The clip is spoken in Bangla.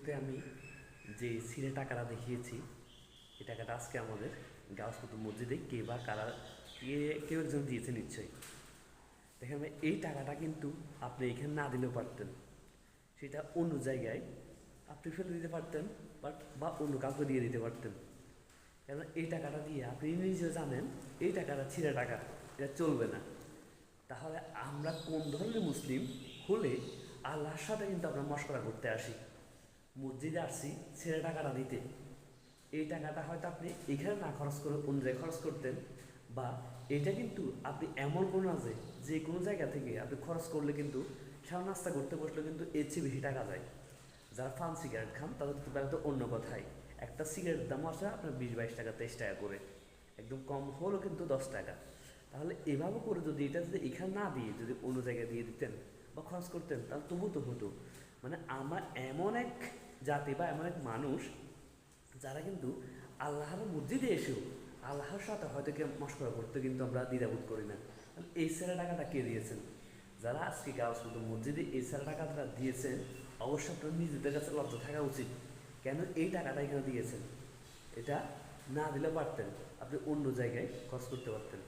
শুরুতে আমি যে সিনে টাকাটা দেখিয়েছি এই টাকাটা আজকে আমাদের গাউস কুতুব মসজিদে কে বা কারা কেউ একজন দিয়েছে নিশ্চয়ই। দেখেন ভাই, এই টাকাটা কিন্তু আপনি এখানে না দিলেও পারতেন, সেটা অন্য জায়গায় আপনি ফেলে দিতে পারতেন, বা অন্য কাউকে দিয়ে দিতে পারতেন। কারণ এই টাকাটা দিয়ে আপনি নিজেও জানেন এই টাকাটা ছিঁড়া টাকা, এটা চলবে না। তাহলে আমরা কোন ধরনের মুসলিম হলে আল্লাহর সাথে কিন্তু আমরা মশকরা করতে আসি, মসজিদে আসছি ছেড়ে টাকাটা দিতে। এই টাকাটা হয়তো আপনি এখানে না খরচ করে অন্য জায়গায় খরচ করতেন, বা এটা কিন্তু আপনি এমন কোনো না যে কোনো জায়গা থেকে আপনি খরচ করলে কিন্তু সারা নাস্তা করতে বসলে কিন্তু এর চেয়ে বেশি টাকা যায়। যারা পান সিগারেট খান তাদের তো বেলা তো অন্য কথাই, একটা সিগারেটের দাম আসে আপনার 20-22 টাকা 23 টাকা করে, একদম কম হলো কিন্তু 10 টাকা। তাহলে এভাবে করে যদি এটা যদি এখানে না দিয়ে যদি অন্য জায়গায় দিয়ে দিতেন বা খরচ করতেন তাহলে তবু তো হতো। মানে আমরা এমন এক জাতি বা এমন এক মানুষ যারা কিন্তু আল্লাহর মসজিদে এসেও আল্লাহর সাথে হয়তো কেউ মশকরা করতে কিন্তু আমরা দ্বিধাবোধ করি না। এই সেরা টাকাটা কে দিয়েছেন? যারা আজকে গাছ মতো মসজিদে এই সেরা টাকাটা দিয়েছেন, অবশ্যই আপনার নিজেদের কাছে লজ্জা থাকা উচিত। কেন এই টাকাটা এখানে দিয়েছেন? এটা না দিলে পারতেন, আপনি অন্য জায়গায় খরচ করতে পারতেন।